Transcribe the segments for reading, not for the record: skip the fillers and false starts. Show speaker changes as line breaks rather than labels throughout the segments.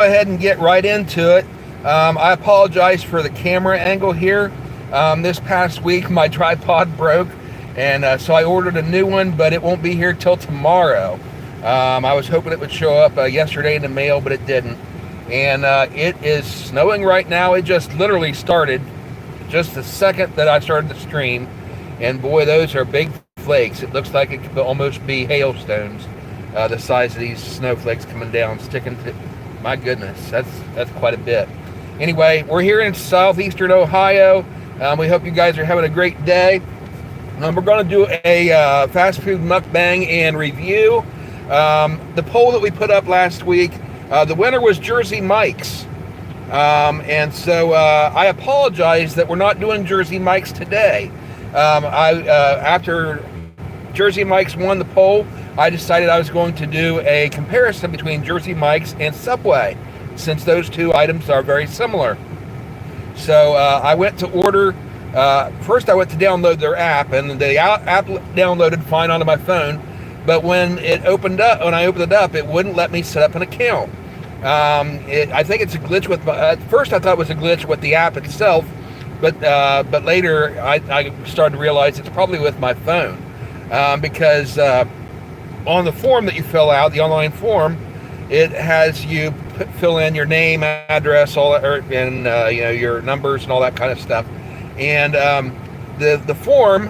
ahead and get right into it. I apologize for the camera angle here. This past week my tripod broke, and so I ordered a new one, but it won't be here till tomorrow. I was hoping it would show up yesterday in the mail, but it didn't. And it is snowing right now. It just literally started just the second that I started the stream, and boy, those are big flakes. It looks like it could almost be hailstones, the size of these snowflakes coming down, sticking to, my goodness, that's quite a bit. Anyway, we're here in southeastern Ohio. We hope you guys are having a great day. We're going to do a fast food mukbang and review. The poll that we put up last week, the winner was Jersey Mike's. And so I apologize that we're not doing Jersey Mike's today. After Jersey Mike's won the poll, I decided I was going to do a comparison between Jersey Mike's and Subway, since those two items are very similar. So I went to order. First I went to download their app, and the app downloaded fine onto my phone, but when I opened it up, it wouldn't let me set up an account. I think it's a glitch with, at first I thought it was a glitch with the app itself, but later I started to realize it's probably with my phone, because on the form that you fill out, the online form, it has you fill in your name, address, all that, and your numbers and all that kind of stuff. And the form,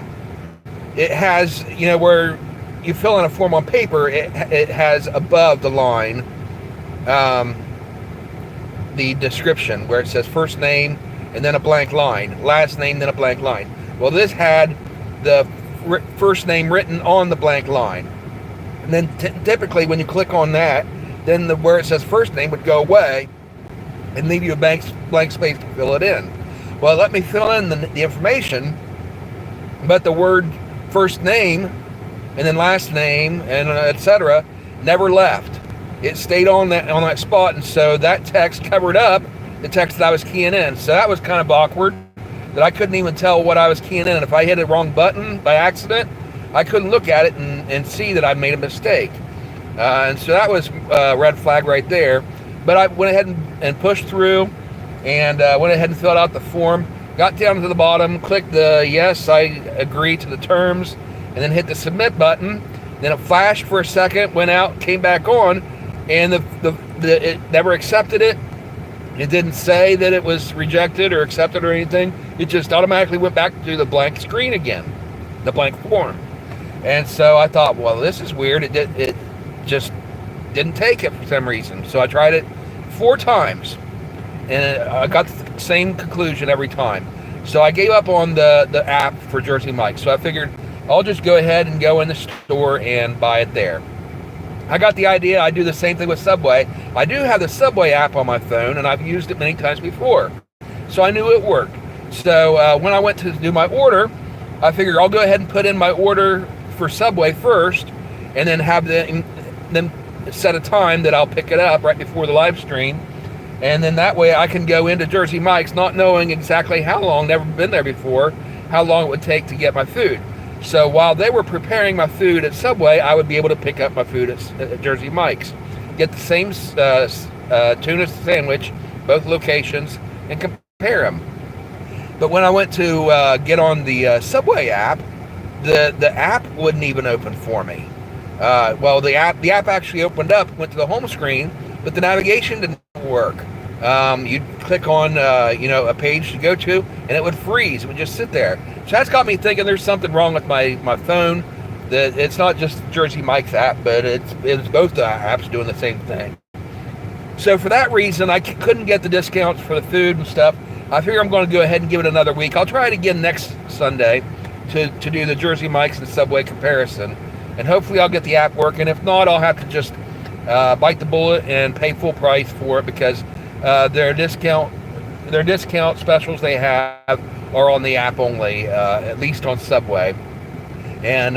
it has, where you fill in a form on paper, it has above the line the description where it says first name and then a blank line, last name then a blank line. Well, this had the first name written on the blank line, and then typically when you click on that, then where it says first name would go away and leave you a blank space to fill it in. Well, let me fill in the information, but the word first name and then last name and etc. never left. It stayed on that spot, and so that text covered up the text that I was keying in. So that was kind of awkward, that I couldn't even tell what I was keying in. And if I hit the wrong button by accident, I couldn't look at it and see that I made a mistake. And so that was a red flag right there. But I went ahead and pushed through, and went ahead and filled out the form, got down to the bottom, clicked the yes, I agree to the terms, and then hit the submit button. Then it flashed for a second, went out, came back on, and it never accepted it. It didn't say that it was rejected or accepted or anything. It just automatically went back to the blank screen again, the blank form. And so I thought, well, this is weird. It just didn't take it for some reason. So I tried it 4 times, and I got the same conclusion every time. So I gave up on the app for Jersey Mike's. So I figured I'll just go ahead and go in the store and buy it there. I got the idea. I do the same thing with Subway. I do have the Subway app on my phone, and I've used it many times before. So I knew it worked. So when I went to do my order, I figured I'll go ahead and put in my order for Subway first, and then have them set a time that I'll pick it up right before the live stream. And then that way I can go into Jersey Mike's not knowing exactly how long, never been there before, how long it would take to get my food. So while they were preparing my food at Subway, I would be able to pick up my food at Jersey Mike's, get the same tuna sandwich, both locations, and compare them. But when I went to get on the Subway app, the app wouldn't even open for me. Well, the app actually opened up, went to the home screen, but the navigation didn't work. You'd click on a page to go to, and it would freeze. It would just sit there. So that's got me thinking there's something wrong with my phone. That it's not just Jersey Mike's app, but it's both the apps doing the same thing. So for that reason, I couldn't get the discounts for the food and stuff. I figure I'm going to go ahead and give it another week. I'll try it again next Sunday to do the Jersey Mike's and Subway comparison, and hopefully I'll get the app working. If not, I'll have to just bite the bullet and pay full price for it, because their discount specials they have are on the app only, at least on Subway. And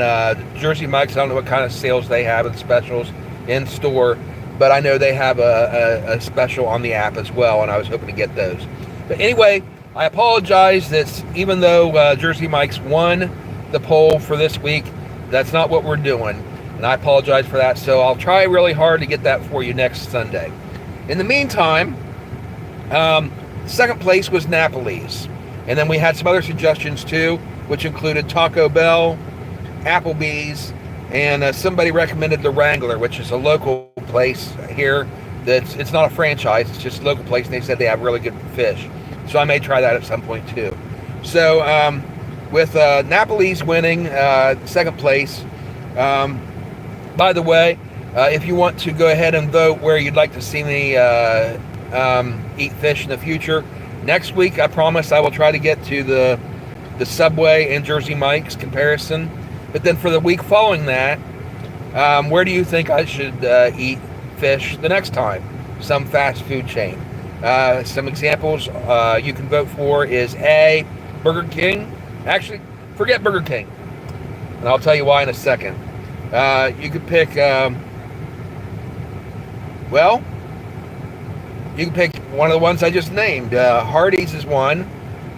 Jersey Mike's, I don't know what kind of sales they have and specials in store, but I know they have a special on the app as well, and I was hoping to get those. But anyway, I apologize that even though Jersey Mike's won the poll for this week, that's not what we're doing, and I apologize for that. So I'll try really hard to get that for you next Sunday. In the meantime, second place was Napoli's. And then we had some other suggestions too, which included Taco Bell, Applebee's, and somebody recommended the Wrangler, which is a local place here. It's not a franchise, it's just a local place, and they said they have really good fish. So I may try that at some point too. So with Napoli's winning second place, by the way, if you want to go ahead and vote where you'd like to see me eat fish in the future, next week I promise I will try to get to the Subway and Jersey Mike's comparison. But then for the week following that, where do you think I should eat fish the next time? Some fast food chain. Some examples you can vote for is A, Burger King. Actually, forget Burger King, and I'll tell you why in a second. You could pick, you can pick one of the ones I just named. Hardee's is one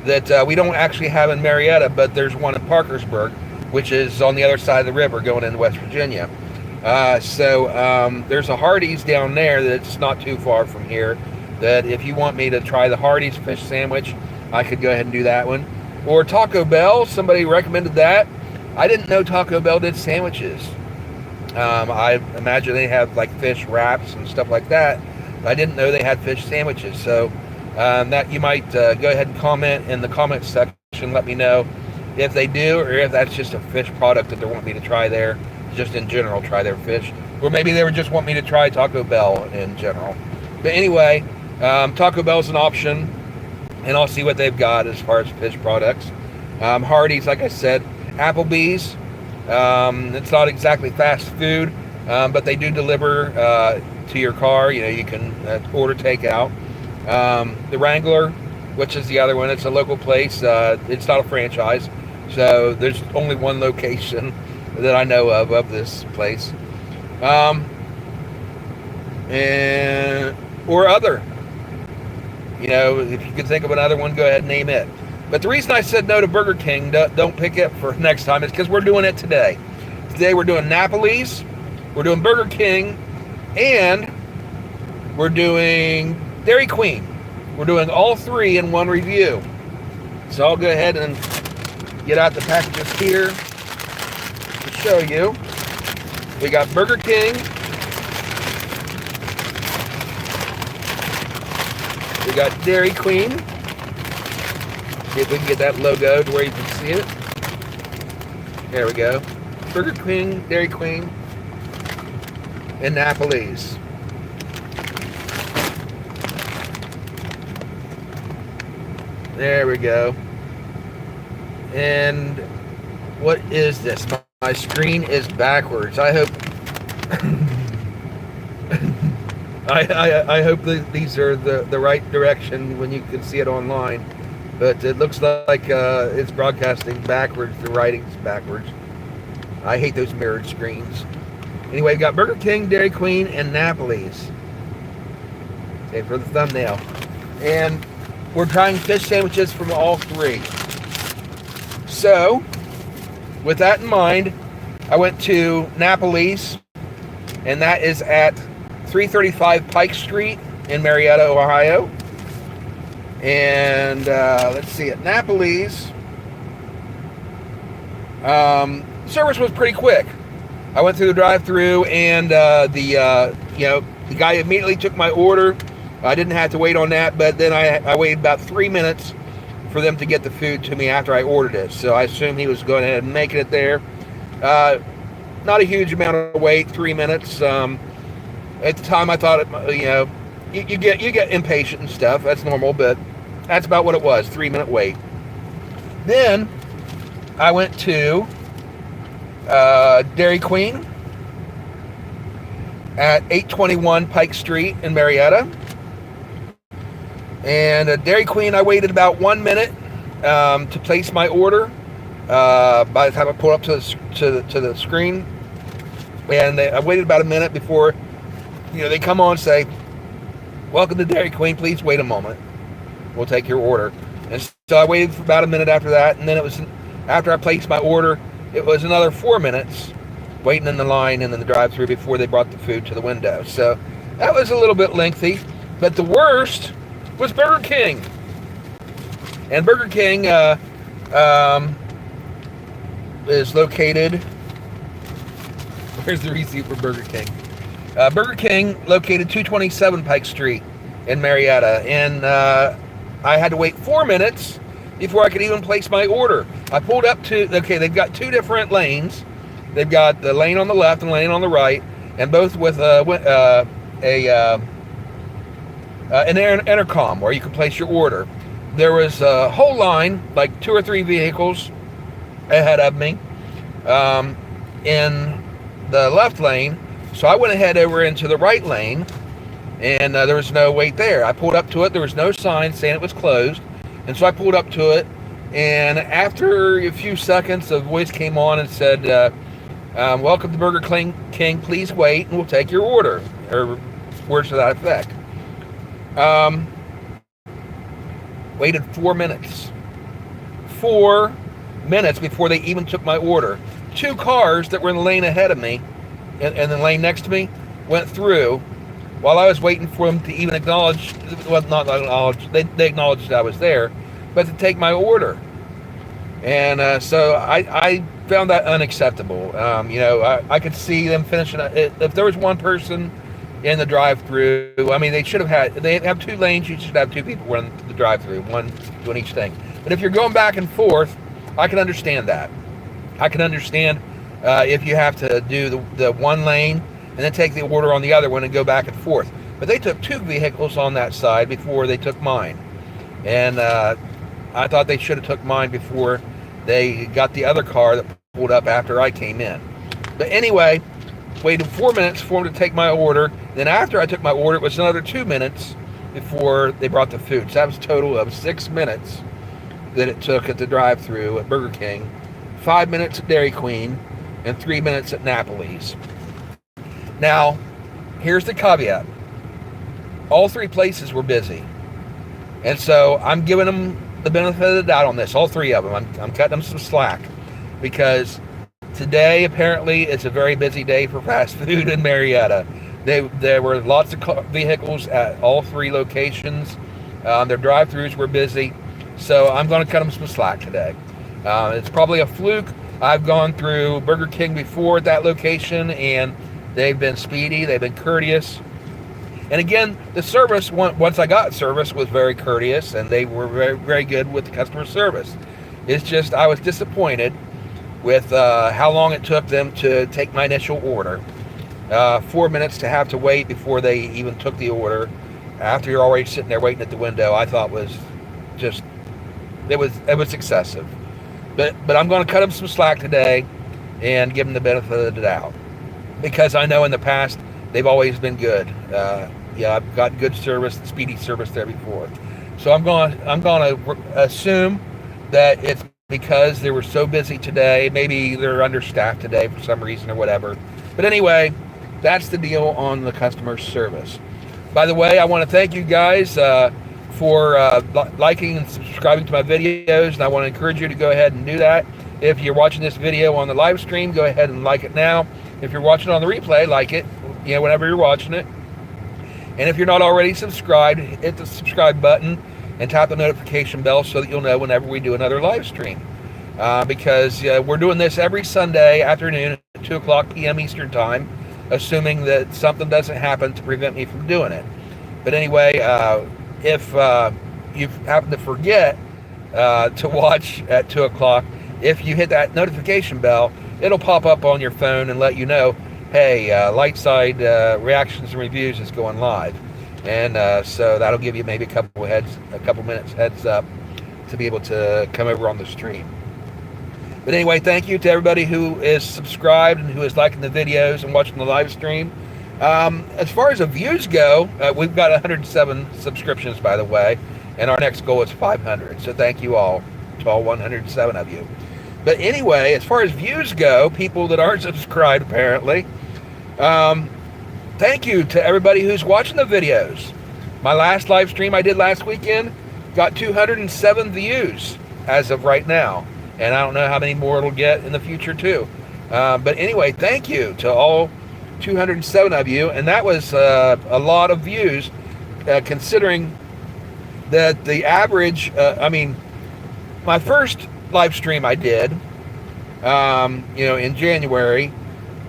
that we don't actually have in Marietta, but there's one in Parkersburg, which is on the other side of the river going into West Virginia. So there's a Hardee's down there that's not too far from here, that if you want me to try the Hardee's fish sandwich, I could go ahead and do that one. Or Taco Bell, somebody recommended that. I didn't know Taco Bell did sandwiches. I imagine they have like fish wraps and stuff like that. I didn't know they had fish sandwiches. So that you might go ahead and comment in the comment section. Let me know if they do, or if that's just a fish product that they want me to try there. Just in general, try their fish. Or maybe they would just want me to try Taco Bell in general. But anyway, Taco Bell's an option, and I'll see what they've got as far as fish products. Hardee's, like I said. Applebee's, it's not exactly fast food, but they do deliver to your car. You know, you can order takeout. The Wrangler, which is the other one, it's a local place. It's not a franchise, so there's only one location that I know of this place. And or other. You know, if you could think of another one, go ahead and name it. But the reason I said no to Burger King, don't pick it for next time, is because we're doing it today. Today we're doing Napoli's, we're doing Burger King, and we're doing Dairy Queen. We're doing all three in one review. So I'll go ahead and get out the packages here to show you. We got Burger King. We got Dairy Queen. See if we can get that logo to where you can see it. There we go. Burger King, Dairy Queen, and Napoli's. There we go. And what is this? My screen is backwards. I hope I hope that these are the right direction when you can see it online. But it looks like it's broadcasting backwards. The writing's backwards. I hate those mirrored screens. Anyway, we got Burger King, Dairy Queen, and Napoli's. Okay, for the thumbnail. And we're trying fish sandwiches from all three. So, with that in mind, I went to Napoli's, and that is at 335 Pike Street in Marietta, Ohio. And let's see, at Napoli's, service was pretty quick. I went through the drive-thru, and the guy immediately took my order. I didn't have to wait on that, but then I waited about 3 minutes for them to get the food to me after I ordered it. So I assumed he was going ahead and making it there. Not a huge amount of wait, 3 minutes. At the time, I thought you get impatient and stuff. That's normal, but that's about what it was. 3 minute wait. Then I went to Dairy Queen at 821 Pike Street in Marietta. And at Dairy Queen, I waited about 1 minute to place my order. By the time I pulled up to the screen, and I waited about a minute before they come on and say, "Welcome to Dairy Queen. Please wait a moment. We'll take your order." And so I waited for about a minute after that, and then it was after I placed my order, it was another 4 minutes waiting in the line and in the drive-thru before they brought the food to the window. So that was a little bit lengthy. But the worst was Burger King. And Burger King is located... Where's the receipt for Burger King? Burger King located 227 Pike Street in Marietta. And I had to wait 4 minutes before I could even place my order. I pulled up to... Okay, they've got two different lanes. They've got the lane on the left and the lane on the right. And both with an intercom where you can place your order. There was a whole line, like 2 or 3 vehicles ahead of me in the left lane. So I went ahead over into the right lane, and there was no wait there. I pulled up to it. There was no sign saying it was closed. And so I pulled up to it, and after a few seconds, a voice came on and said, welcome to Burger King. Please wait, and we'll take your order, or words to that effect. Waited 4 minutes. 4 minutes before they even took my order. 2 cars that were in the lane ahead of me and the lane next to me went through while I was waiting for them to even acknowledge, well, not acknowledge, they acknowledged I was there, but to take my order. And so I found that unacceptable. I could see them finishing it. If there was one person in the drive-thru, I mean, they have 2 lanes. You should have 2 people running the drive-thru, one doing each thing. But if you're going back and forth, I can understand that. I can understand if you have to do the one lane and then take the order on the other one and go back and forth. But they took 2 vehicles on that side before they took mine. And I thought they should have took mine before they got the other car that pulled up after I came in. But anyway, waited 4 minutes for them to take my order. Then after I took my order, it was another 2 minutes before they brought the food. So that was a total of 6 minutes that it took at the drive-thru at Burger King, 5 minutes at Dairy Queen, and 3 minutes at Napoli's. Now, here's the caveat. All 3 places were busy. And so I'm giving them the benefit of the doubt on this, all 3 of them. I'm cutting them some slack because today, apparently, it's a very busy day for fast food in Marietta. There were lots of vehicles at all 3 locations. Their drive-thrus were busy. So I'm going to cut them some slack today. It's probably a fluke. I've gone through Burger King before at that location, and they've been speedy. They've been courteous. And again, the service, once I got service, was very courteous, and they were very, very good with the customer service. It's just I was disappointed with how long it took them to take my initial order. 4 minutes to have to wait before they even took the order after you're already sitting there waiting at the window, I thought was just, it was excessive. But I'm going to cut them some slack today and give them the benefit of the doubt, because I know in the past they've always been good. I've got good service, speedy service there before. So I'm going to assume that it's because they were so busy today. Maybe they're understaffed today for some reason or whatever. But anyway, that's the deal on the customer service. By the way, I want to thank you guys for liking and subscribing to my videos, and I want to encourage you to go ahead and do that. If you're watching this video on the live stream, go ahead and like it now. If you're watching on the replay, like it, whenever you're watching it. And if you're not already subscribed, hit the subscribe button and tap the notification bell so that you'll know whenever we do another live stream. Because we're doing this every Sunday afternoon at 2 o'clock p.m. Eastern Time, assuming that something doesn't happen to prevent me from doing it. But anyway, if you happen to forget to watch at 2 o'clock, if you hit that notification bell, it'll pop up on your phone and let you know, hey, Lightside Reactions and Reviews is going live. And so that'll give you maybe a couple minutes heads up to be able to come over on the stream. But anyway, thank you to everybody who is subscribed and who is liking the videos and watching the live stream. As far as the views go, we've got 107 subscriptions, by the way, and our next goal is 500. So thank you all, to all 107 of you. But anyway, as far as views go, people that aren't subscribed apparently, thank you to everybody who's watching the videos. My last live stream I did last weekend got 207 views as of right now. And I don't know how many more it'll get in the future too. But anyway, thank you to all 207 of you. And that was a lot of views considering that the average, my first live stream I did, in January,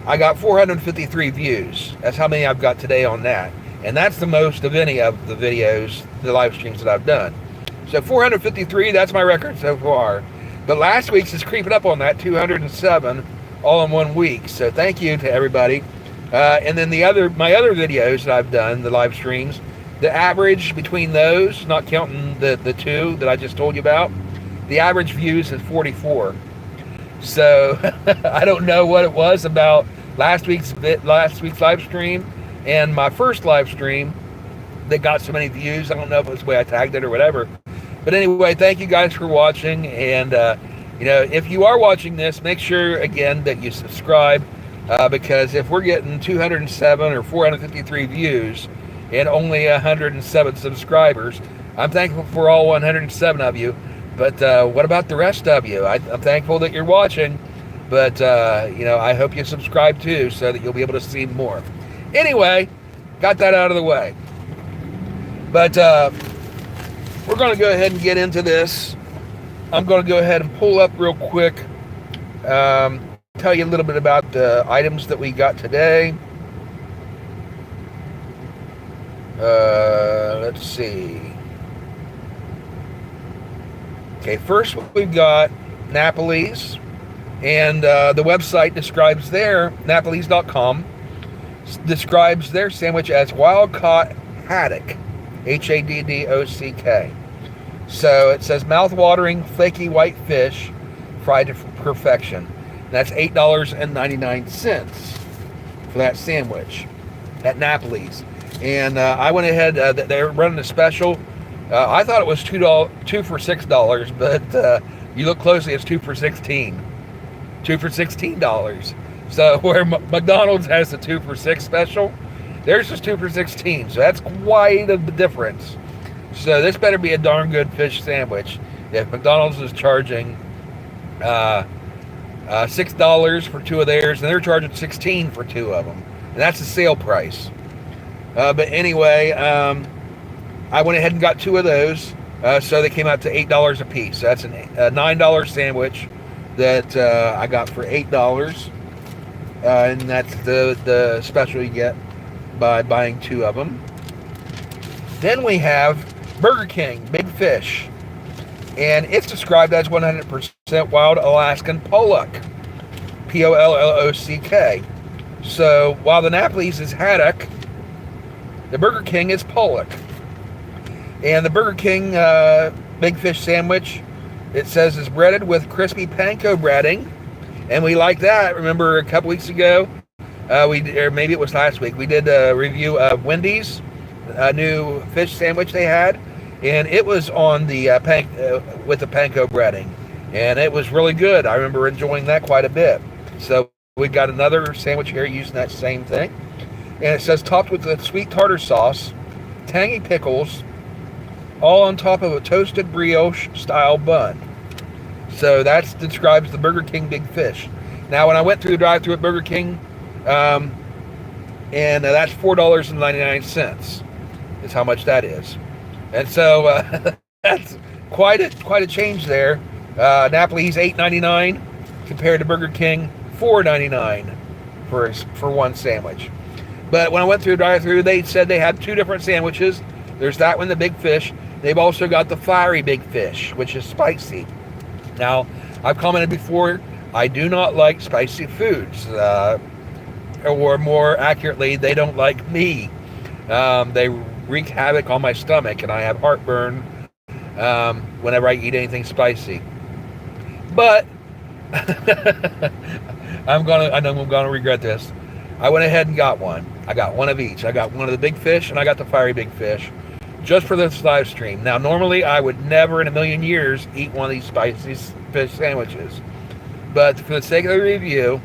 I got 453 views. That's how many I've got today on that. And that's the most of any of the videos, the live streams that I've done. So 453, that's my record so far. But last week's is creeping up on that, 207, all in 1 week. So thank you to everybody. And then my other videos that I've done, the live streams, the average between those, not counting the two that I just told you about, the average views is 44. So I don't know what it was about last week's live stream and my first live stream that got so many views. I don't know if it was the way I tagged it or whatever. But anyway, thank you guys for watching. And, if you are watching this, make sure, again, that you subscribe. Because if we're getting 207 or 453 views and only 107 subscribers, I'm thankful for all 107 of you. But what about the rest of you? I'm thankful that you're watching. But, I hope you subscribe too so that you'll be able to see more. Anyway, got that out of the way. But we're going to go ahead and get into this. I'm going to go ahead and pull up real quick. Tell you a little bit about the items that we got today. Let's see. Okay, first we've got Napoli's. And the website describes Napoli's.com describes their sandwich as wild-caught haddock, Haddock. So it says mouth-watering, flaky white fish fried to perfection. That's $8.99 for that sandwich at Napoli's. And I went ahead, they're running a special. I thought it was $2 for $6, but you look closely, it's 2 for $16. 2 for $16. So where McDonald's has the 2 for $6 special, theirs is 2 for $16. So that's quite a difference. So this better be a darn good fish sandwich. If McDonald's is charging $6 for 2 of theirs, and they're charging $16 for 2 of them, and that's the sale price. But anyway, I went ahead and got 2 of those, so they came out to $8 a piece. So that's a $9 sandwich that I got for $8, and that's the special you get by buying 2 of them. Then we have Burker King Big Fish, and it's described as 100% wild Alaskan Pollock, Pollock. So while the Napoli's is haddock, the Burker King is Pollock. And the Burker King Big Fish sandwich, it says, is breaded with crispy panko breading, and we like that. Remember a couple weeks ago, or maybe it was last week, we did a review of Wendy's new fish sandwich they had, and it was on the with the panko breading, and it was really good. I remember enjoying that quite a bit. So we got another sandwich here using that same thing, and it says topped with the sweet tartar sauce, tangy pickles, all on top of a toasted brioche style bun. So that describes the Burger King Big Fish. Now when I went through the drive-thru at Burger King, and that's $4.99 is how much that is. And so that's quite a change there. Napoli's $8.99 compared to Burger King $4.99 for one sandwich. But when I went through the drive-thru, they said they had 2 different sandwiches. There's that one, the Big Fish. They've also got the Fiery Big Fish, which is spicy. Now, I've commented before, I do not like spicy foods. Or more accurately, they don't like me. They wreak havoc on my stomach, and I have heartburn whenever I eat anything spicy. But I know I'm gonna regret this. I went ahead and got one. I got one of each. I got one of the Big Fish, and I got the Fiery Big Fish, just for this live stream. Now, normally I would never in a million years eat one of these spicy fish sandwiches, but for the sake of the review,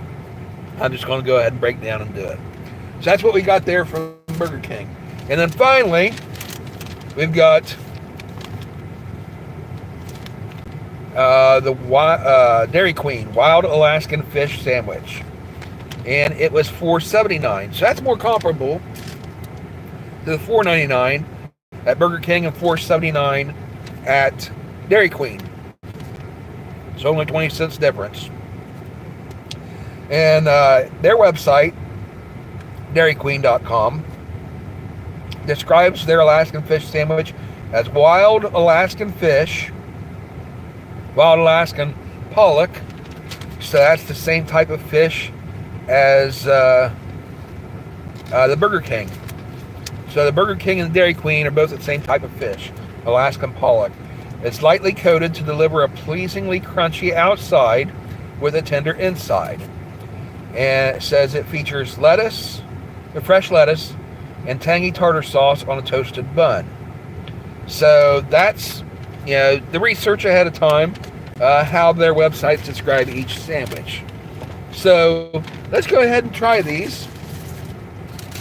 I'm just going to go ahead and break down and do it. So that's what we got there from Burger King. And then finally, we've got the Dairy Queen Wild Alaskan Fish Sandwich. And it was $4.79. So that's more comparable to the $4.99 at Burger King and $4.79 at Dairy Queen. It's only 20 cents difference. And their website, dairyqueen.com, describes their Alaskan fish sandwich as wild Alaskan fish, wild Alaskan pollock. So that's the same type of fish as the Burger King. So the Burger King and the Dairy Queen are both the same type of fish, Alaskan pollock. It's lightly coated to deliver a pleasingly crunchy outside with a tender inside. And it says it features lettuce, fresh lettuce, and tangy tartar sauce on a toasted bun. So that's, the research ahead of time, how their websites describe each sandwich. So let's go ahead and try these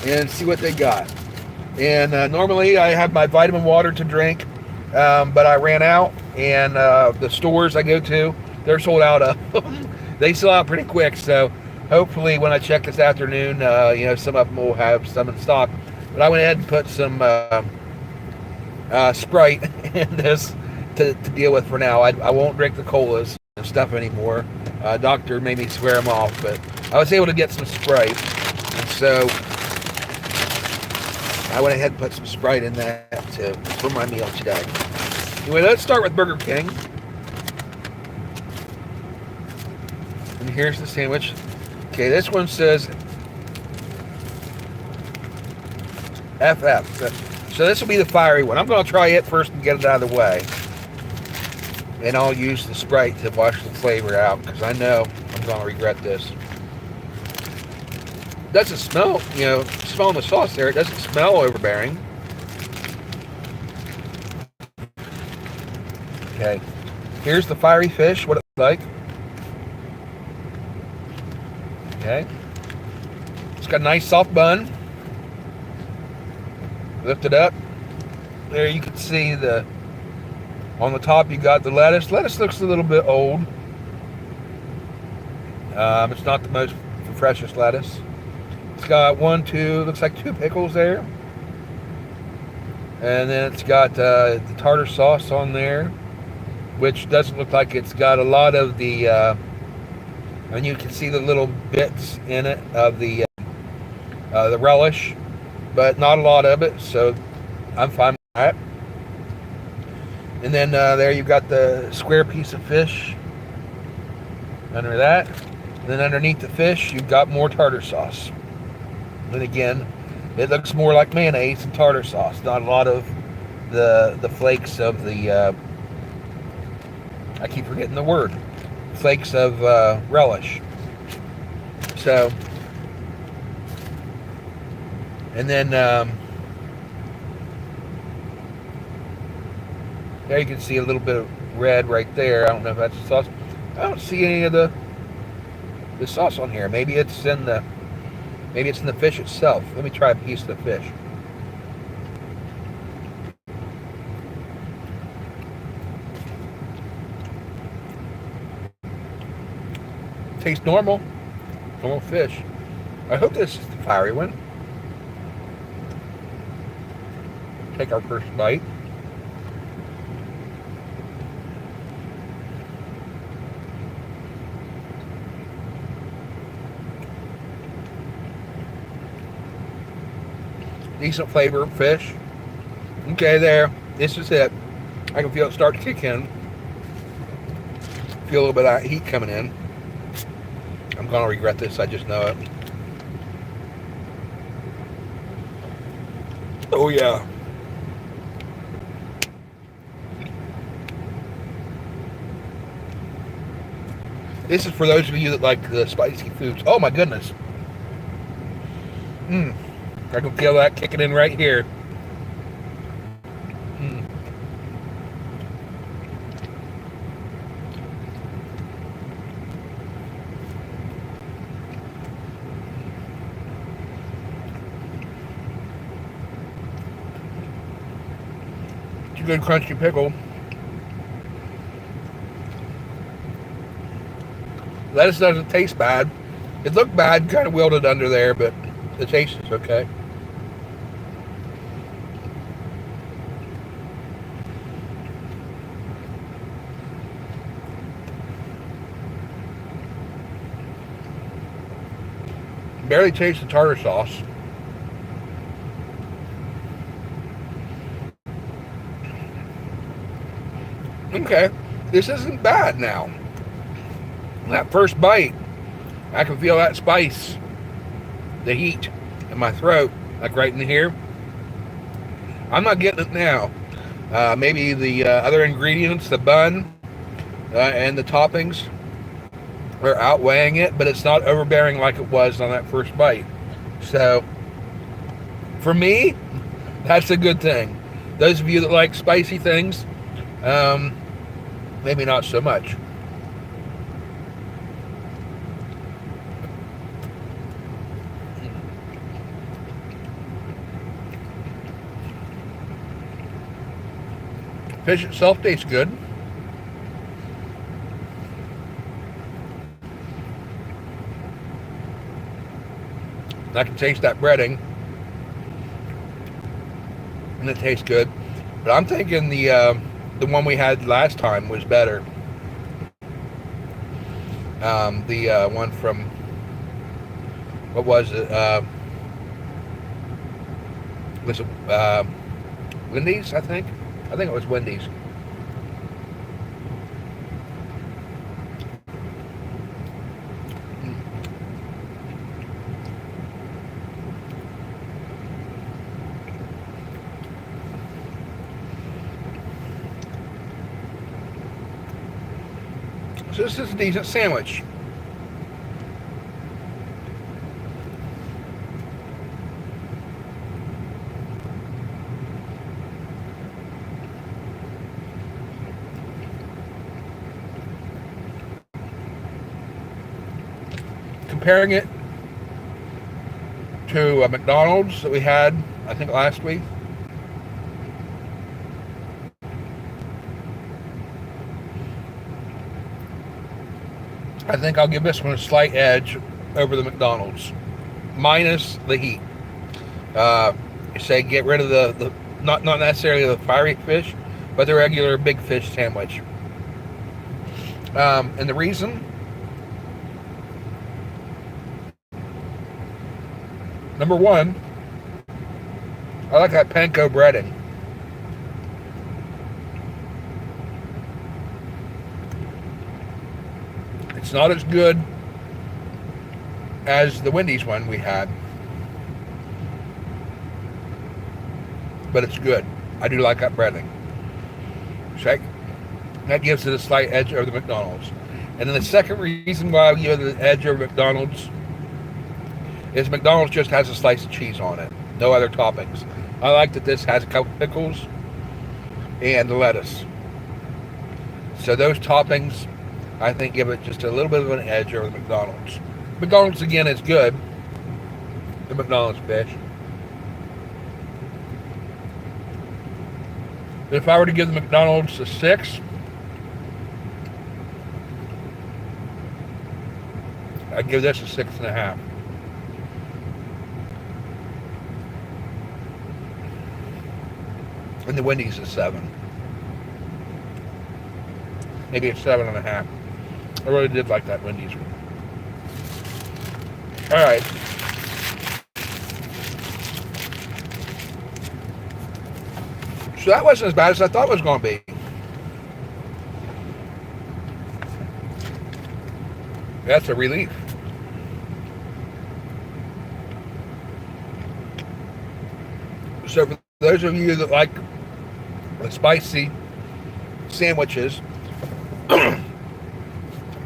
and see what they got. And normally I have my vitamin water to drink, but I ran out, and the stores I go to, they're sold out of. They sell out pretty quick, so hopefully when I check this afternoon, some of them will have some in stock. But I went ahead and put some Sprite in this to deal with for now. I won't drink the colas and stuff anymore. Doctor made me swear them off, but I was able to get some Sprite. And so I went ahead and put some Sprite in that for my meal today. Anyway, let's start with Burger King. And here's the sandwich. Okay, this one says FF. So this will be the fiery one. I'm going to try it first and get it out of the way. And I'll use the Sprite to wash the flavor out, because I know I'm going to regret this. It doesn't smell, smelling the sauce there, it doesn't smell overbearing. Okay, here's the fiery fish, what it's like. Okay, it's got a nice soft bun. Lift it up. There you can see on the top you got the lettuce. Lettuce looks a little bit old. It's not the most freshest lettuce. It's got looks like two pickles there. And then it's got the tartar sauce on there, which doesn't look like it's got a lot of the, and you can see the little bits in it of the relish, but not a lot of it, so I'm fine with that. And then there you've got the square piece of fish under that. And then underneath the fish, you've got more tartar sauce. And again, it looks more like mayonnaise and tartar sauce. Not a lot of the flakes of the, I keep forgetting the word, flakes of relish. So, and then there you can see a little bit of red right there. I don't know if that's the sauce. I don't see any of the sauce on here. Maybe it's in the fish itself. Let me try a piece of the fish. Tastes normal fish. I hope this is the fiery one. Take our first bite. Decent flavor fish. Okay, there. This is it. I can feel it start to kick in. Feel a little bit of heat coming in. I'm going to regret this. I just know it. Oh, yeah. This is for those of you that like the spicy foods. Oh, my goodness. I can feel that kicking in right here. It's a good crunchy pickle. Lettuce doesn't taste bad. It looked bad, kind of wilted under there, but the taste is okay. barely taste the tartar sauce. Okay, this isn't bad now. That first bite, I can feel that spice, the heat in my throat, like right in here. I'm not getting it now. Maybe the other ingredients, the bun and the toppings, are outweighing it, but it's not overbearing like it was on that first bite. So, for me, that's a good thing. Those of you that like spicy things, maybe not so much. Fish itself tastes good. I can taste that breading, and it tastes good. But I'm thinking the one we had last time was better. The one from, what was it? Was it Wendy's? I think it was Wendy's. So this is a decent sandwich. Comparing it to a McDonald's that we had, I think last week. I think I'll give this one a slight edge over the McDonald's, minus the heat. Say get rid of the not necessarily the fiery fish, but the regular big fish sandwich. And the reason, number one, I like that panko breading. It's not as good as the Wendy's one we had, but it's good. I do like that breading. So that gives it a slight edge over the McDonald's. And then the second reason why I give it an edge over McDonald's is McDonald's just has a slice of cheese on it, no other toppings. I like that this has a couple pickles and lettuce. So those toppings, I think, give it just a little bit of an edge over the McDonald's. McDonald's, again, is good. The McDonald's fish. But if I were to give the McDonald's a 6, I'd give this a 6.5. And the Wendy's a 7. Maybe a 7.5. I really did like that Wendy's one. All right. So that wasn't as bad as I thought it was going to be. That's a relief. So for those of you that like the spicy sandwiches,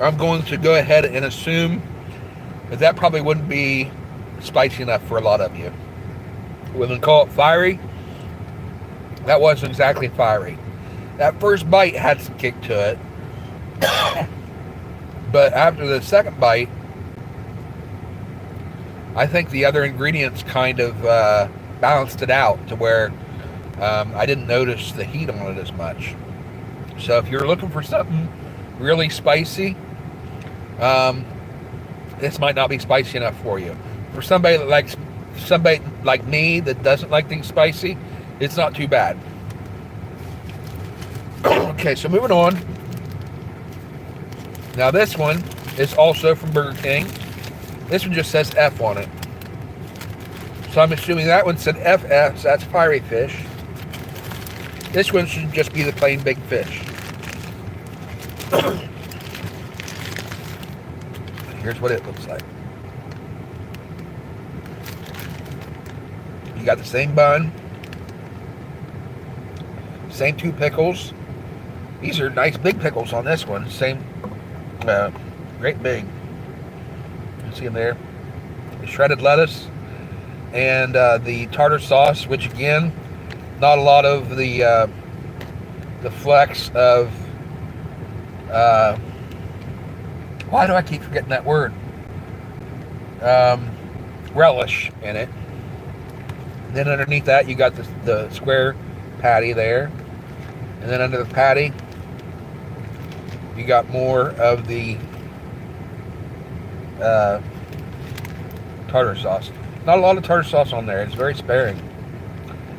I'm going to go ahead and assume that probably wouldn't be spicy enough for a lot of you. We can call it fiery. That wasn't exactly fiery. That first bite had some kick to it. But after the second bite, I think the other ingredients kind of balanced it out to where I didn't notice the heat on it as much. So if you're looking for something really spicy, this might not be spicy enough for you. For somebody like me that doesn't like things spicy, it's not too bad. Okay, so moving on. Now this one is also from Burger King. This one just says F on it. So I'm assuming that one said FF, so that's fiery fish. This one should just be the plain big fish. Here's what it looks like. You got the same bun, same 2 pickles. These are nice big pickles on this one. Same, great big. You see them there. The shredded lettuce and the tartar sauce, which again, not a lot of the flecks of. Why do I keep forgetting that word? Relish in it. And then underneath that, you got the square patty there. And then under the patty, you got more of the tartar sauce. Not a lot of tartar sauce on there. It's very sparing.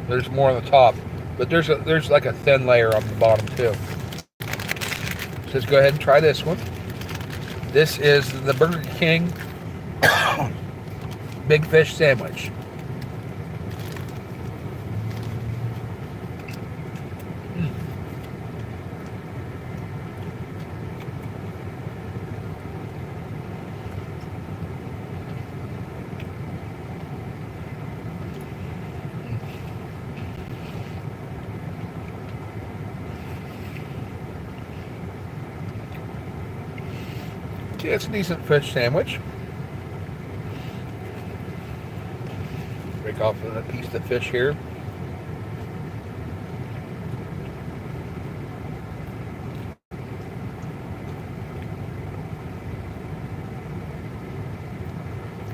There's more on the top, but there's like a thin layer on the bottom too. So let's go ahead and try this one. This is the Burker King Big Fish Sandwich. Yeah, it's a decent fish sandwich. Break off a piece of the fish here.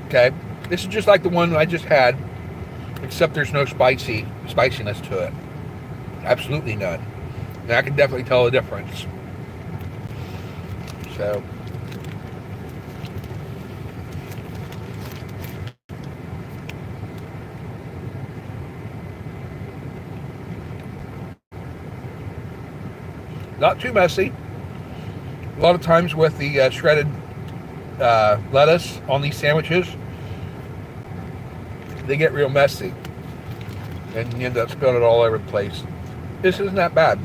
Okay, this is just like the one I just had, except there's no spiciness to it. Absolutely none. And I can definitely tell the difference. So. Not too messy. A lot of times with the shredded lettuce on these sandwiches, they get real messy. And you end up spilling it all over the place. This isn't that bad.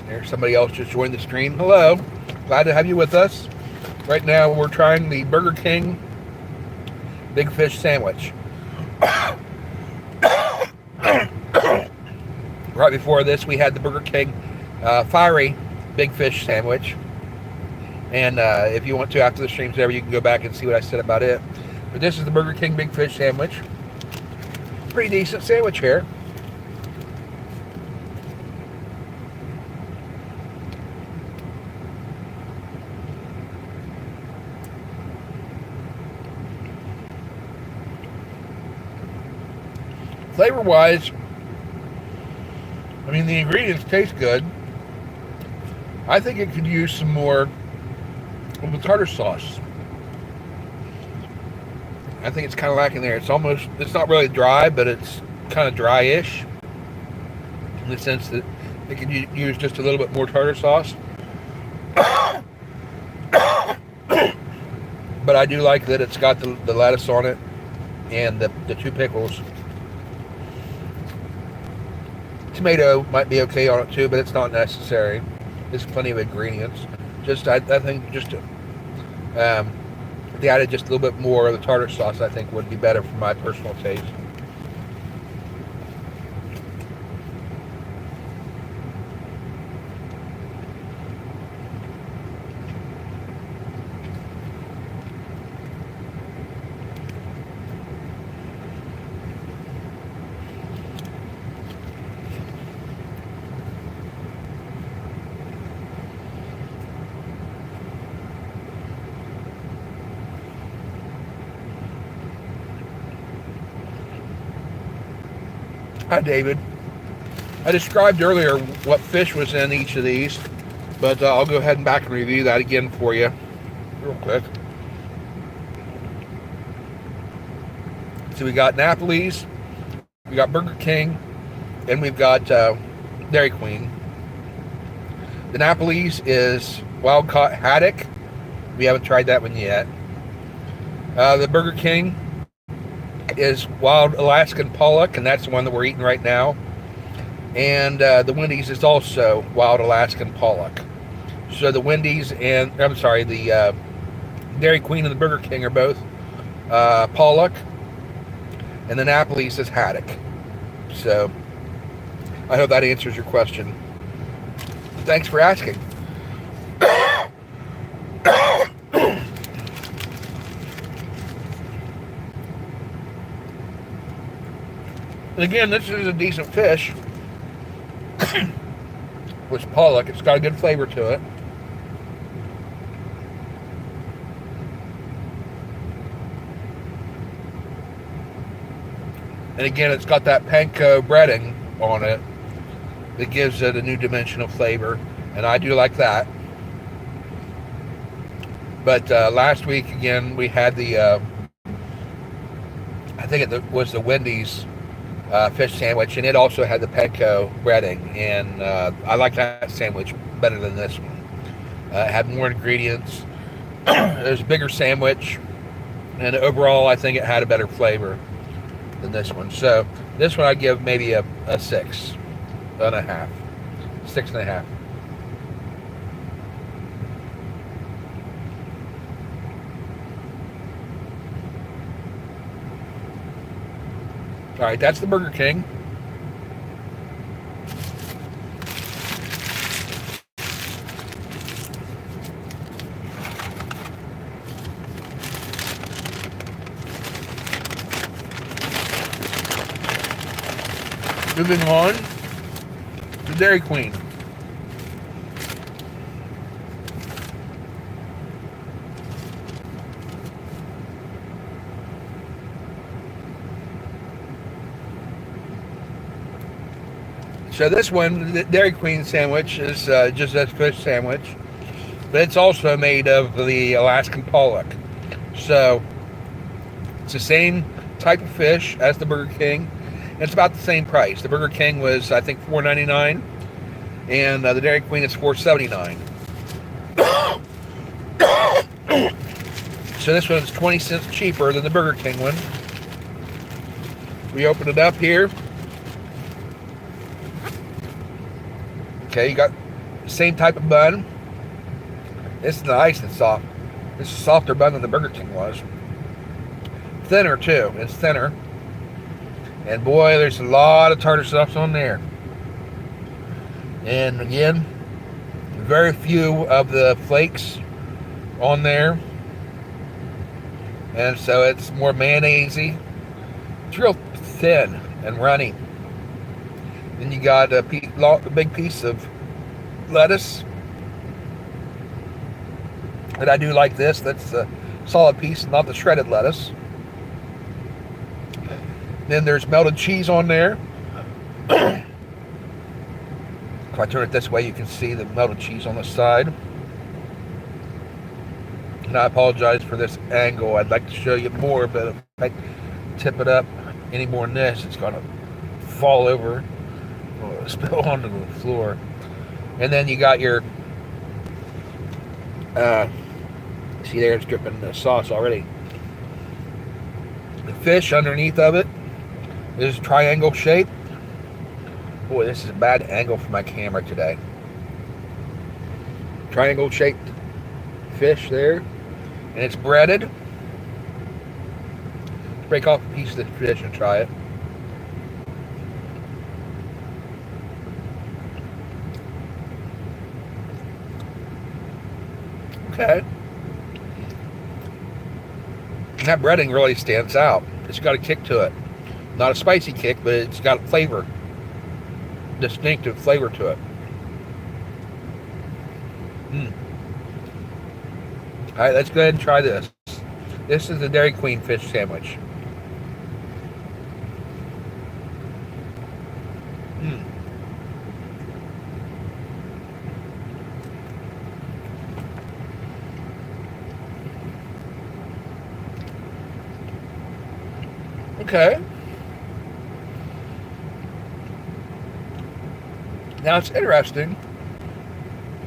There's somebody else just joined the stream. Hello. Glad to have you with us. Right now we're trying the Burger King Big Fish Sandwich. Right before this we had the Burger King Fiery Big Fish Sandwich. And if you want to, after the stream's over, you can go back and see what I said about it. But this is the Burger King Big Fish Sandwich. Pretty decent sandwich here. Flavor-wise, I mean, the ingredients taste good. I think it could use some more of the tartar sauce. I think it's kind of lacking there. It's not really dry, but it's kind of dry-ish in the sense that it could use just a little bit more tartar sauce. But I do like that it's got the lettuce on it and the 2 pickles. Tomato might be okay on it too, but it's not necessary. There's plenty of ingredients. I think just if they added just a little bit more of the tartar sauce, I think would be better for my personal taste. Hi, David. I described earlier what fish was in each of these, but I'll go ahead and back and review that again for you real quick. So we got Napoli's, we got Burger King, and we've got Dairy Queen. The Napoli's is wild caught haddock. We haven't tried that one yet. The Burger King is wild Alaskan Pollock, and that's the one that we're eating right now. And the Wendy's is also wild Alaskan Pollock. So the Wendy's and, I'm sorry, the Dairy Queen and the Burger King are both Pollock, and the Napoli's is haddock. So I hope that answers your question. Thanks for asking. And again, this is a decent fish. With pollock, it's got a good flavor to it. And again, it's got that panko breading on it that gives it a new dimension of flavor, and I do like that. But last week, again, we had the I think it was the Wendy's fish sandwich, and it also had the panko breading, and I like that sandwich better than this one. It had more ingredients. It was a bigger sandwich, and overall I think it had a better flavor than this one. So this one I'd give maybe a 6.5. 6.5. All right, that's the Burger King. Moving on to Dairy Queen. So this one, the Dairy Queen sandwich, is just a fish sandwich, but it's also made of the Alaskan Pollock. So it's the same type of fish as the Burger King. And it's about the same price. The Burger King was, I think, $4.99, and the Dairy Queen is $4.79. So this one's 20 cents cheaper than the Burger King one. We open it up here. Okay, you got the same type of bun. It's nice and soft. It's a softer bun than the Burger King was. Thinner too. It's thinner. And boy, there's a lot of tartar sauce on there. And again, very few of the flakes on there. And so it's more mayonnaise-y. It's real thin and runny. Then you got a big piece of lettuce. And I do like this. That's a solid piece, not the shredded lettuce. Then there's melted cheese on there. If I turn it this way, you can see the melted cheese on the side. And I apologize for this angle. I'd like to show you more, but if I tip it up any more than this, it's going to fall over, or spill onto the floor. And then you got your, see there, it's dripping the sauce already. The fish underneath of it is triangle shape. Boy, this is a bad angle for my camera today. Triangle shaped fish there. And it's breaded. Break off a piece of the fish and try it. Okay. And that breading really stands out. It's got a kick to it. Not a spicy kick, but it's got flavor. Distinctive flavor to it. Alright, let's go ahead and try this. This is the Dairy Queen fish sandwich. Hmm. Okay. Now it's interesting.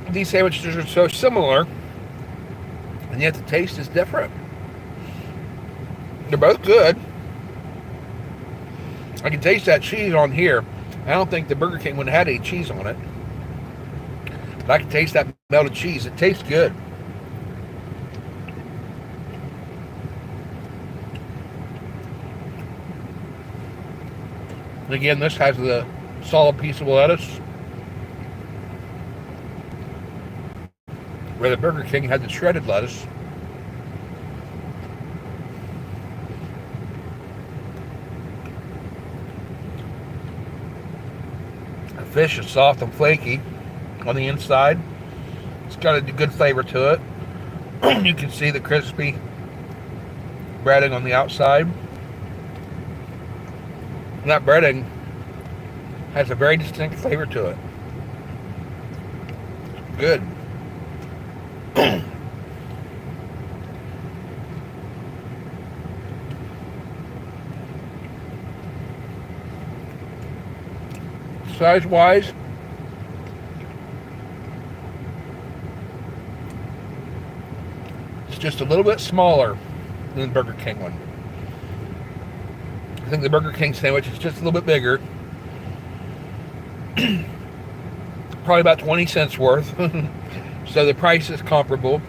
These sandwiches are so similar, and yet the taste is different. They're both good. I can taste that cheese on here. I don't think the Burger King one had any cheese on it. But I can taste that melted cheese. It tastes good. And again, this has the solid piece of lettuce, where the Burger King had the shredded lettuce. The fish is soft and flaky on the inside. It's got a good flavor to it. You can see the crispy breading on the outside. And that breading has a very distinct flavor to it. Good. Size-wise, it's just a little bit smaller than the Burger King one. I think the Burger King sandwich is just a little bit bigger. Probably about 20 cents worth. So the price is comparable.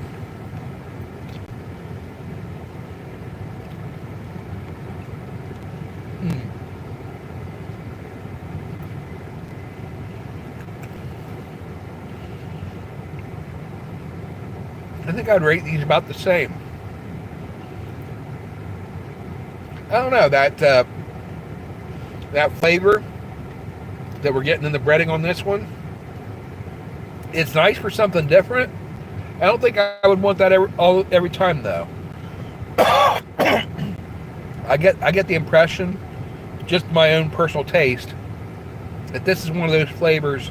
I think I'd rate these about the same. I don't know, that flavor that we're getting in the breading on this one, it's nice for something different. I don't think I would want that every time though. I get the impression, just my own personal taste, that this is one of those flavors,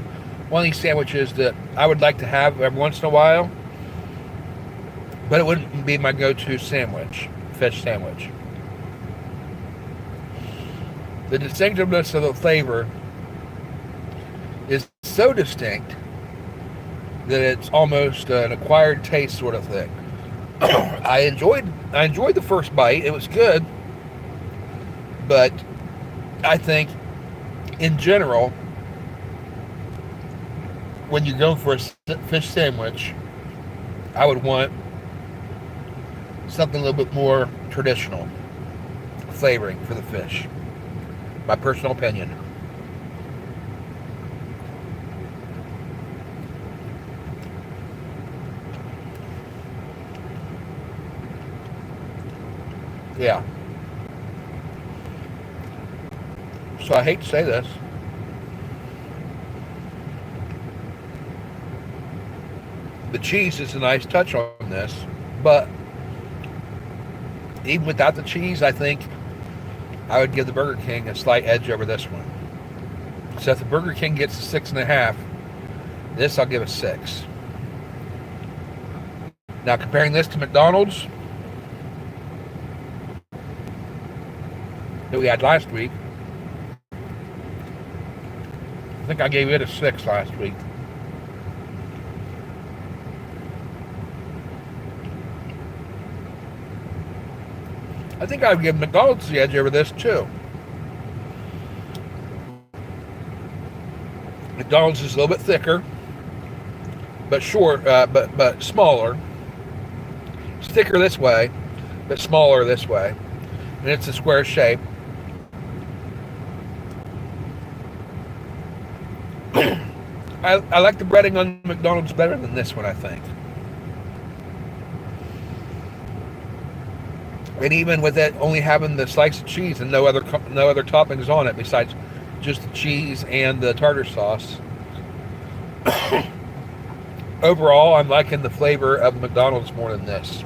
one of these sandwiches that I would like to have every once in a while, but it wouldn't be my go-to sandwich, fish sandwich. The distinctiveness of the flavor is so distinct that it's almost an acquired taste sort of thing. I enjoyed the first bite. It was good, but I think in general, when you're going for a fish sandwich, I would want something a little bit more traditional flavoring for the fish. My personal opinion. Yeah. So I hate to say this. The cheese is a nice touch on this, but even without the cheese, I think I would give the Burger King a slight edge over this one. So if the Burger King gets a 6.5, this I'll give a 6. Now comparing this to McDonald's that we had last week, I think I gave it a 6 last week. I think I would give McDonald's the edge over this too. McDonald's is a little bit thicker, but short, but smaller. It's thicker this way, but smaller this way, and it's a square shape. I like the breading on McDonald's better than this one, I think. And even with it only having the slice of cheese and no other toppings on it besides just the cheese and the tartar sauce. Overall, I'm liking the flavor of McDonald's more than this.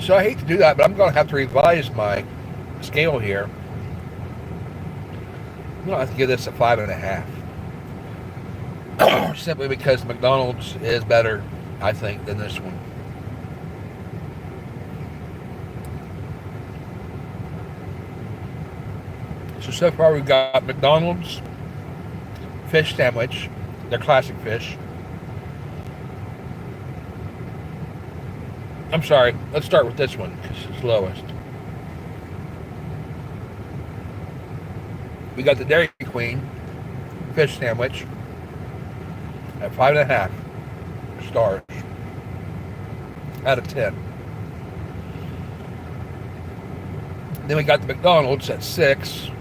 So I hate to do that, but I'm going to have to revise my scale here. I'm going to have to give this a 5.5. Simply because McDonald's is better, I think, than this one. So far we've got McDonald's fish sandwich, their classic fish. I'm sorry, let's start with this one because it's lowest. We got the Dairy Queen fish sandwich at 5.5 stars out of 10. Then we got the McDonald's at 6.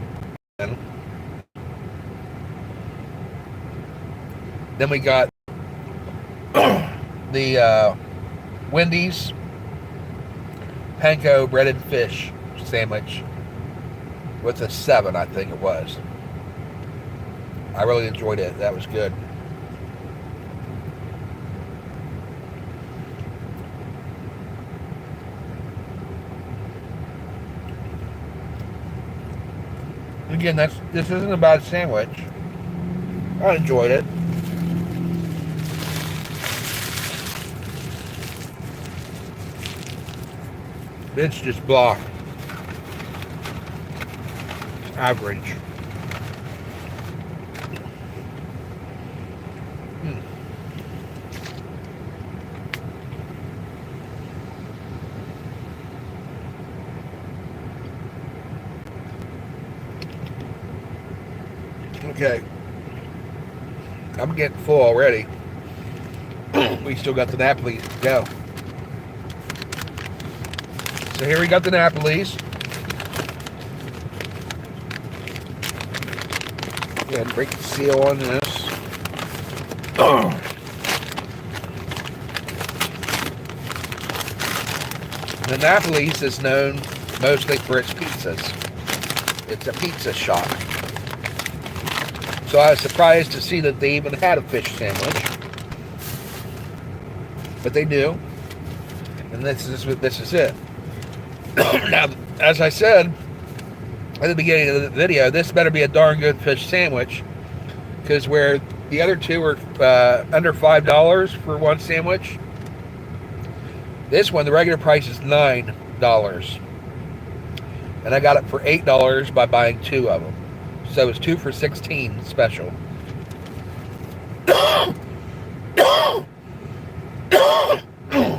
Then we got the Wendy's panko breaded fish sandwich with a 7, I think it was. I really enjoyed it. That was good. Again, this isn't a bad sandwich. I enjoyed it. It's just blah. Average. Okay. I'm getting full already. We still got the Napoli to go. So here we got the Napolis. Go ahead and break the seal on this. The Napolis is known mostly for its pizzas. It's a pizza shop. So I was surprised to see that they even had a fish sandwich. But they do. And this is it. Now, as I said at the beginning of the video, this better be a darn good fish sandwich, because where the other two are under $5 for one sandwich, this one, the regular price is $9. And I got it for $8 by buying 2 of them. So it's 2 for $16 special.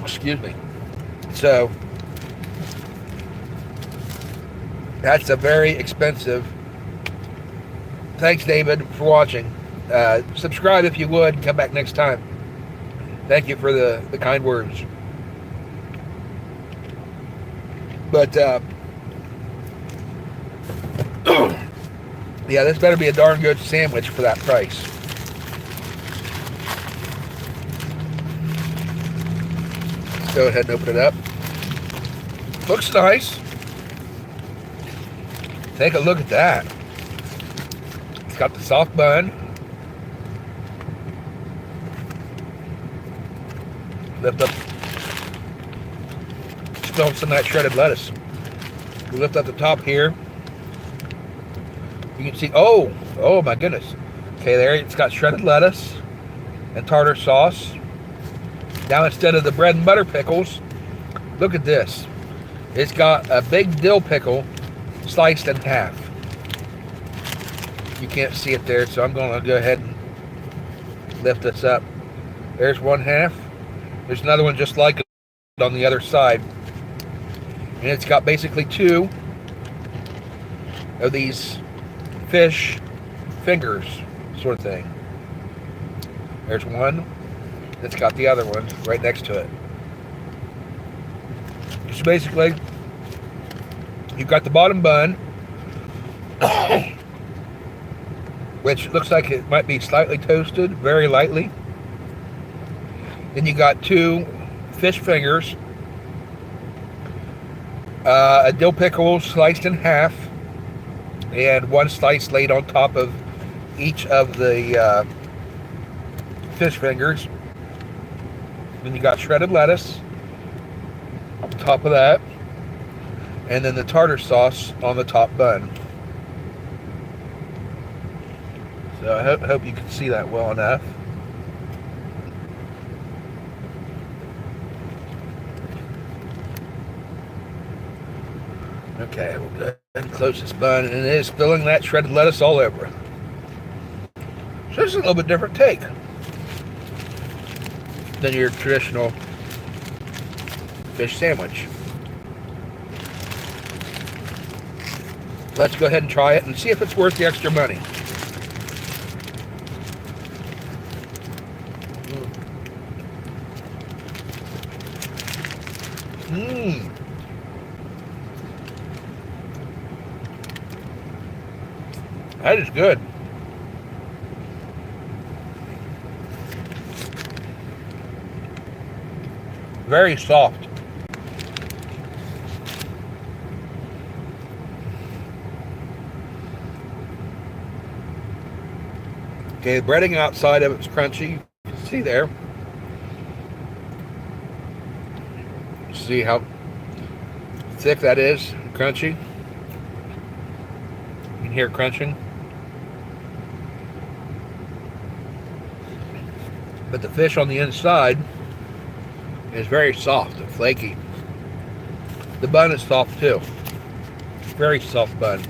Excuse me. So that's a very expensive. Thanks, David, for watching. Subscribe if you would. Come back next time. Thank you for the kind words. But yeah, this better be a darn good sandwich for that price. Let's go ahead and open it up. Looks nice. Take a look at that. It's got the soft bun. Lift up. Spill some of that shredded lettuce. We lift up the top here. You can see, oh my goodness. Okay, there it's got shredded lettuce and tartar sauce. Now instead of the bread and butter pickles, look at this. It's got a big dill pickle sliced in half. You can't see it there, so I'm going to go ahead and lift this up. There's one half. There's another one just like it on the other side. And it's got basically 2 of these fish fingers sort of thing. There's one. It's got the other one right next to it. So basically, you've got the bottom bun, which looks like it might be slightly toasted, very lightly. Then you got 2 fish fingers, a dill pickle sliced in half, and 1 slice laid on top of each of the fish fingers. Then you got shredded lettuce. on top of that, and then the tartar sauce on the top bun. So I hope you can see that well enough. Okay, we'll go ahead and close this bun, and it is filling that shredded lettuce all over it. So this is a little bit different take than your traditional fish sandwich. Let's go ahead and try it and see if it's worth the extra money. Mmm. That is good. Very soft. Okay, the breading outside of it's crunchy. You can see there. See how thick that is, crunchy. You can hear it crunching. But the fish on the inside is very soft and flaky. The bun is soft too. Very soft bun.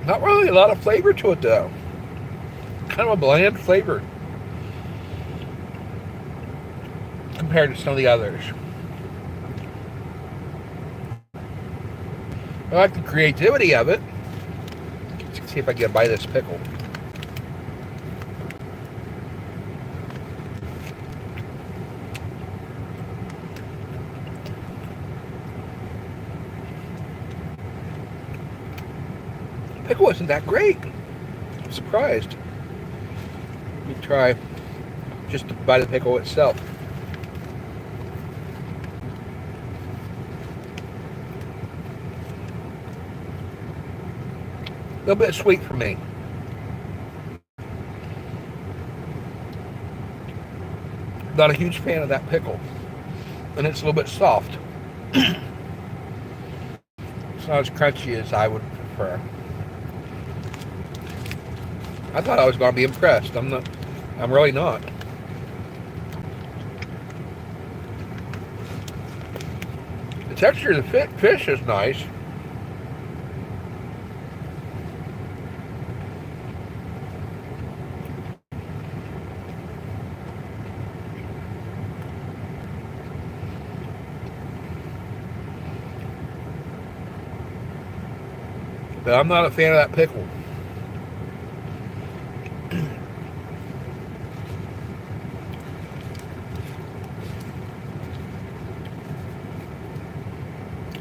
Not really a lot of flavor to it though. Kind of a bland flavor compared to some of the others. I like the creativity of it. Let's see if I can buy this pickle. Pickle wasn't that great. I'm surprised. Let me try just to buy the pickle itself. A little bit sweet for me. Not a huge fan of that pickle. And it's a little bit soft. It's not as crunchy as I would prefer. I thought I was going to be impressed. I'm really not. The texture of the fish is nice. But I'm not a fan of that pickle.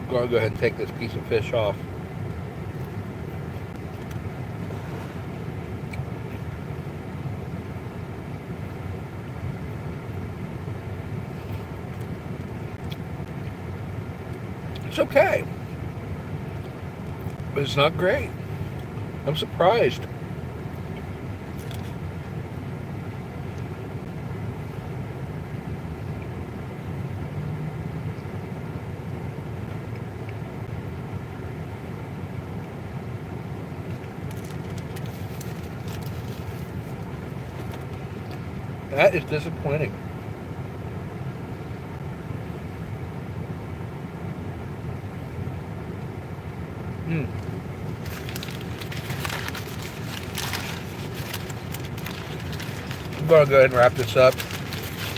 I'll go ahead and take this piece of fish off. It's okay, but it's not great. I'm surprised. That is disappointing. I'm going to go ahead and wrap this up.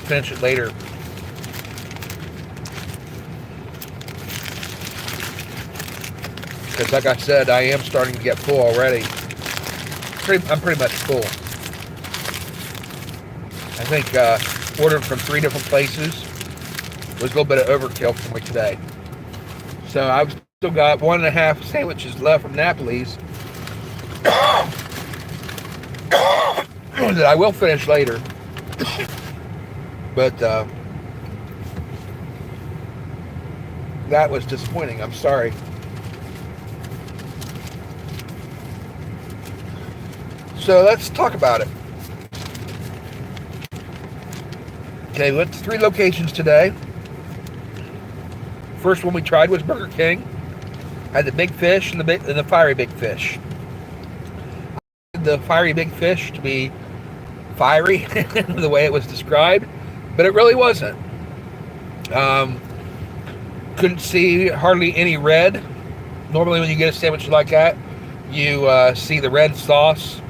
Finish it later. Because like I said, I am starting to get full already. I'm pretty much full. I think ordering from 3 different places was a little bit of overkill for me today. So I've still got 1.5 sandwiches left from Napoli's that I will finish later. But That was disappointing. I'm sorry. So let's talk about it. Okay, we went to 3 locations today. First one we tried was Burker King. Had the big fish and the fiery big fish. The fiery big fish to be fiery the way it was described, but it really wasn't. Couldn't see hardly any red. Normally when you get a sandwich like that, you see the red sauce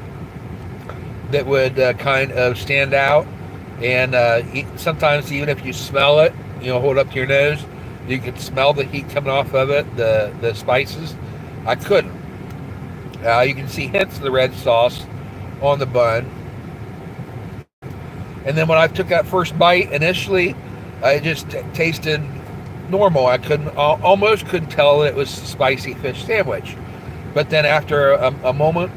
that would kind of stand out, and sometimes even if you smell it, hold it up to your nose, you could smell the heat coming off of it, the spices. I couldn't. You can see hints of the red sauce on the bun. And then when I took that first bite, initially, it just tasted normal. I almost couldn't tell that it was a spicy fish sandwich. But then after a moment,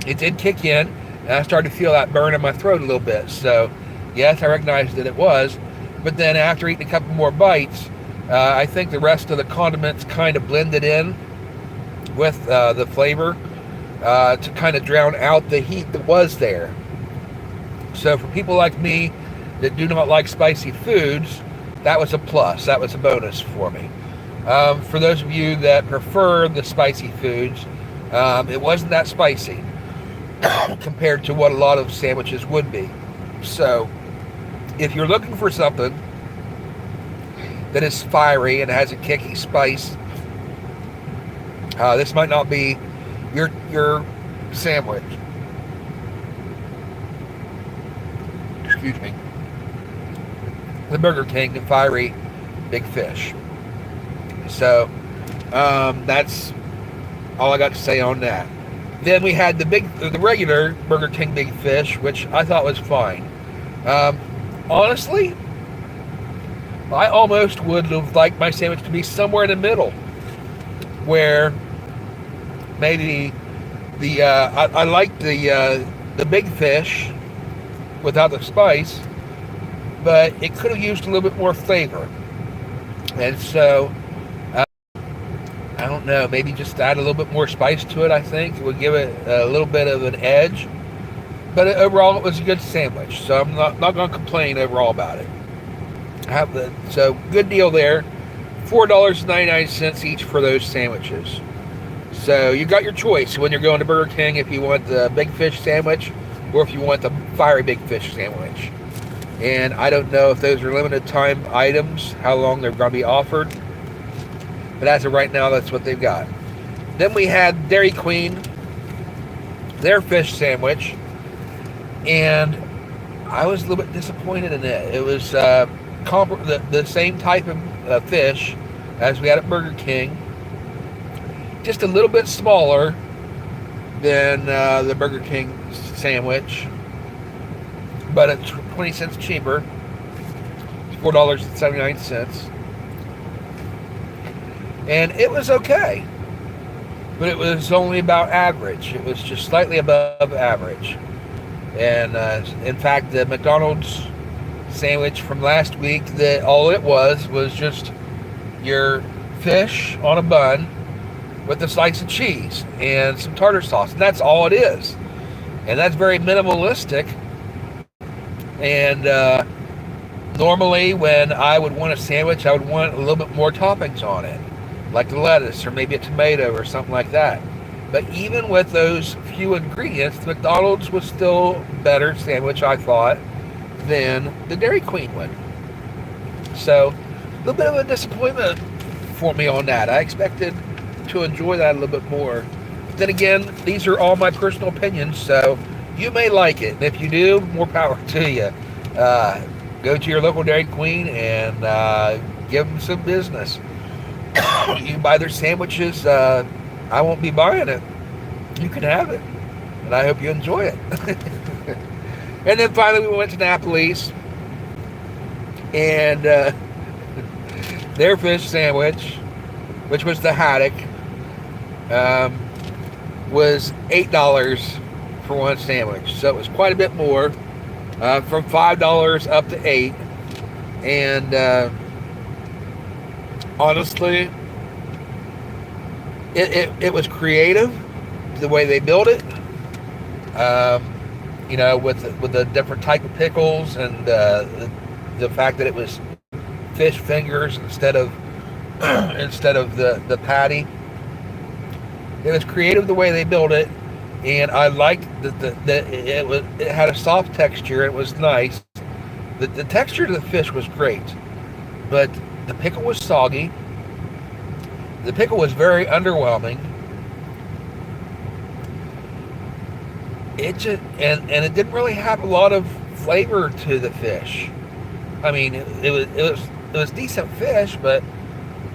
it did kick in, and I started to feel that burn in my throat a little bit. So, yes, I recognized that it was. But then after eating a couple more bites, I think the rest of the condiments kind of blended in with the flavor to kind of drown out the heat that was there. So for people like me that do not like spicy foods, that was a plus. That was a bonus for me. For those of you that prefer the spicy foods, it wasn't that spicy compared to what a lot of sandwiches would be. So if you're looking for something that is fiery and has a kicky spice, this might not be your sandwich. Excuse me. The Burger King, the fiery big fish. So that's all I got to say on that. Then we had the regular Burger King big fish, which I thought was fine. Honestly, I almost would have liked my sandwich to be somewhere in the middle, where maybe I liked the big fish without the spice, but it could have used a little bit more flavor. And so I don't know, maybe just add a little bit more spice to it. I think it would give it a little bit of an edge. But overall, it was a good sandwich, so I'm not going to complain overall about it. So good deal there. $4.99 each for those sandwiches. So you got your choice when you're going to Burger King, if you want the big fish sandwich or if you want the fiery big fish sandwich. And I don't know if those are limited time items, how long they're going to be offered. But as of right now, that's what they've got. Then we had Dairy Queen, their fish sandwich. And I was a little bit disappointed in it. It was the same type of fish as we had at Burger King, just a little bit smaller than the Burger King sandwich, but it's 20 cents cheaper. It's $4.79. And it was okay, but it was only about average. It was just slightly above average. And in fact, the McDonald's sandwich from last week, that all it was just your fish on a bun with a slice of cheese and some tartar sauce, and that's all it is. And that's very minimalistic. And normally when I would want a sandwich, I would want a little bit more toppings on it, like the lettuce or maybe a tomato or something like that. But even with those few ingredients, the McDonald's was still better sandwich, I thought, than the Dairy Queen one. So a little bit of a disappointment for me on that. I expected to enjoy that a little bit more. But then again, these are all my personal opinions, so you may like it. And if you do, more power to you. Go to your local Dairy Queen and give them some business. You buy their sandwiches. I won't be buying it. You can have it. And I hope you enjoy it. And then finally we went to Napoli's. And their fish sandwich, which was the Haddock, was $8 for one sandwich. So it was quite a bit more, from $5 up to $8. And honestly, it was creative the way they built it. With the different type of pickles and the fact that it was fish fingers instead of the patty. It was creative the way they built it, and I liked that it had a soft texture. It was nice. The texture of the fish was great, but the pickle was soggy. The pickle was very underwhelming. It just and it didn't really have a lot of flavor to the fish. I mean, it was decent fish, but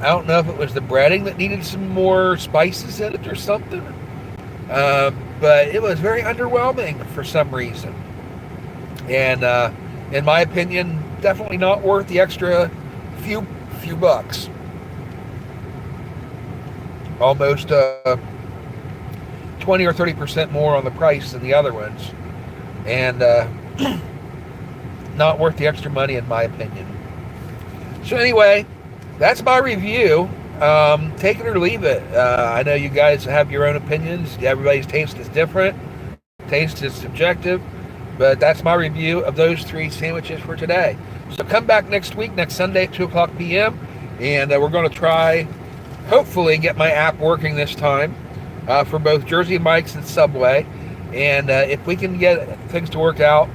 I don't know if it was the breading that needed some more spices in it or something. But it was very underwhelming for some reason. And in my opinion, definitely not worth the extra few bucks. Almost 20 or 30% more on the price than the other ones. And not worth the extra money in my opinion. So anyway, that's my review. Take it or leave it. I know you guys have your own opinions. Everybody's taste is different. Taste is subjective. But that's my review of those 3 sandwiches for today. So come back next week, next Sunday at 2 o'clock p.m. And we're going to try, hopefully, get my app working this time for both Jersey Mike's and Subway. And if we can get things to work out,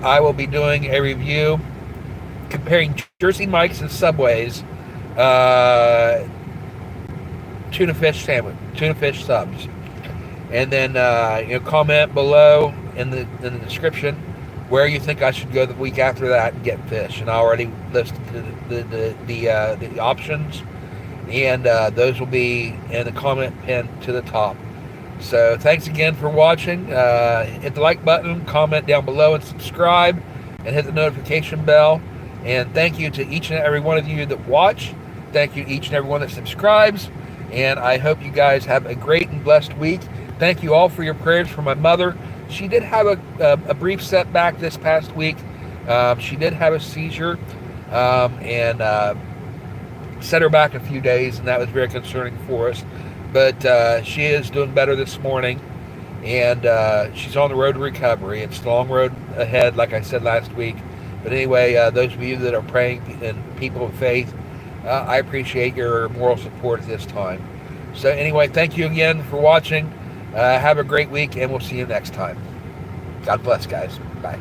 I will be doing a review comparing Jersey Mike's and Subway's tuna fish subs. And then comment below in the description where you think I should go the week after that and get fish. And I already listed the options, and those will be in the comment pin to the top. So thanks again for watching. Hit the like button, comment down below, and subscribe, and hit the notification bell. And thank you to each and every one of you that watch. Thank you to each and every one that subscribes. And I hope you guys have a great and blessed week. Thank you all for your prayers for my mother. She did have a brief setback this past week. She did have a seizure and set her back a few days, and that was very concerning for us. But she is doing better this morning, and she's on the road to recovery. It's a long road ahead, like I said last week. But anyway, those of you that are praying and people of faith, I appreciate your moral support at this time. So anyway, thank you again for watching. Have a great week, and we'll see you next time. God bless, guys. Bye.